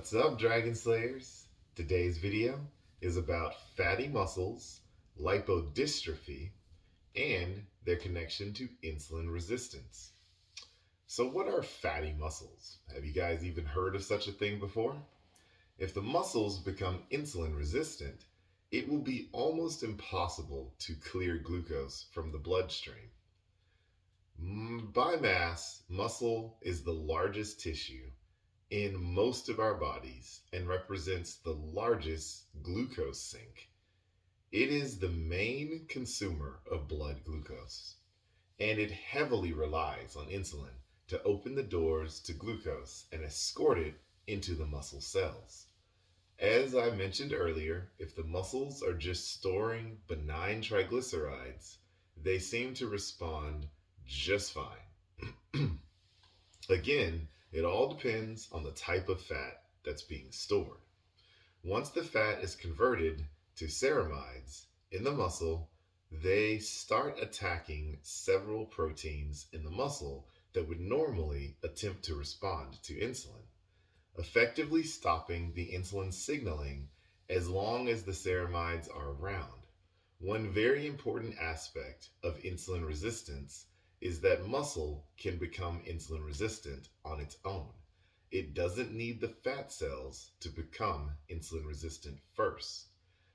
What's up, Dragon Slayers? Today's video is about fatty muscles, lipodystrophy, and their connection to insulin resistance. So, what are fatty muscles? Have you guys even heard of such a thing before? If the muscles become insulin resistant, it will be almost impossible to clear glucose from the bloodstream. By mass, muscle is the largest tissue in most of our bodies and represents the largest glucose sink. It is the main consumer of blood glucose, and it heavily relies on insulin to open the doors to glucose and escort it into the muscle cells. As I mentioned earlier, if the muscles are just storing benign triglycerides, they seem to respond just fine. Again, it all depends on the type of fat that's being stored. Once the fat is converted to ceramides in the muscle, they start attacking several proteins in the muscle that would normally attempt to respond to insulin, effectively stopping the insulin signaling as long as the ceramides are around. One very important aspect of insulin resistance is that muscle can become insulin resistant on its own. It doesn't need the fat cells to become insulin resistant first.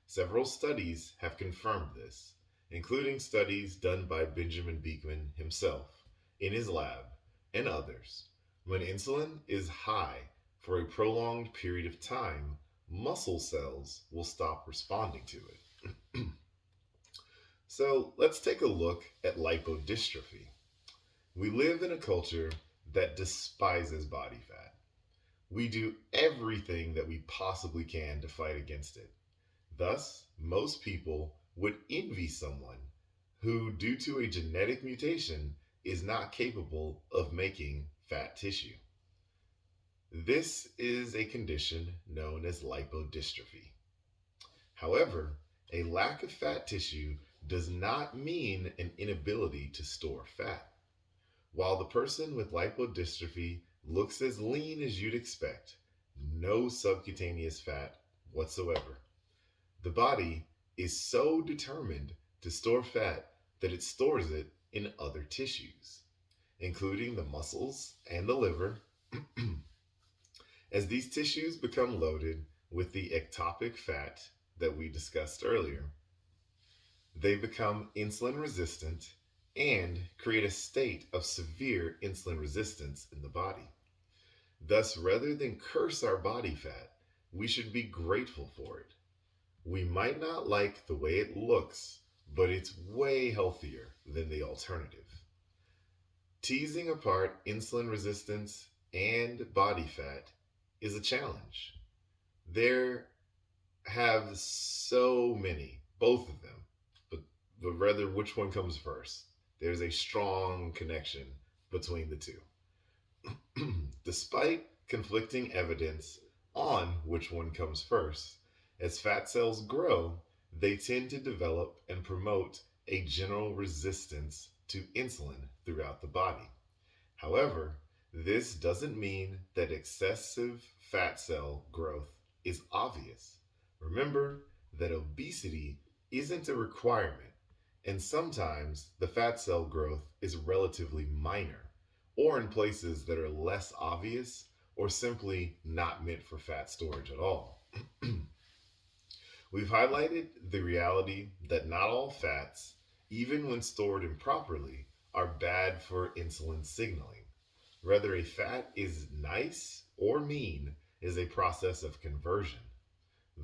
Several studies have confirmed this, including studies done by Benjamin Bikman himself in his lab and others. When insulin is high for a prolonged period of time, muscle cells will stop responding to it. So let's take a look at lipodystrophy. We live in a culture that despises body fat. We do everything that we possibly can to fight against it. Thus, most people would envy someone who, due to a genetic mutation, is not capable of making fat tissue. This is a condition known as lipodystrophy. However, a lack of fat tissue does not mean an inability to store fat. While the person with lipodystrophy looks as lean as you'd expect, no subcutaneous fat whatsoever. The body is so determined to store fat that it stores it in other tissues, including the muscles and the liver. As these tissues become loaded with the ectopic fat that we discussed earlier, they become insulin resistant and create a state of severe insulin resistance in the body. Thus, rather than curse our body fat, we should be grateful for it. We might not like the way it looks, but it's way healthier than the alternative. Teasing apart insulin resistance and body fat is a challenge. There have so many, both of them, but rather which one comes first. There's a strong connection between the two. Despite conflicting evidence on which one comes first, as fat cells grow, they tend to develop and promote a general resistance to insulin throughout the body. However, this doesn't mean that excessive fat cell growth is obvious. Remember that obesity isn't a requirement, and sometimes the fat cell growth is relatively minor, or in places that are less obvious or simply not meant for fat storage at all. We've highlighted the reality that not all fats, even when stored improperly, are bad for insulin signaling. Whether a fat is nice or mean is a process of conversion.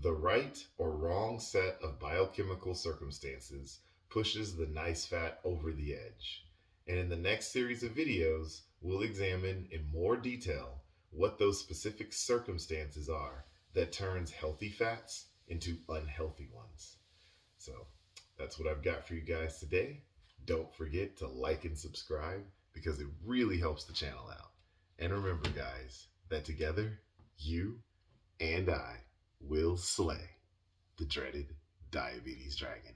The right or wrong set of biochemical circumstances pushes the nice fat over the edge. And in the next series of videos, we'll examine in more detail what those specific circumstances are that turns healthy fats into unhealthy ones. So that's what I've got for you guys today. Don't forget to like and subscribe because it really helps the channel out. And remember, guys, that together, you and I will slay the dreaded diabetes dragon.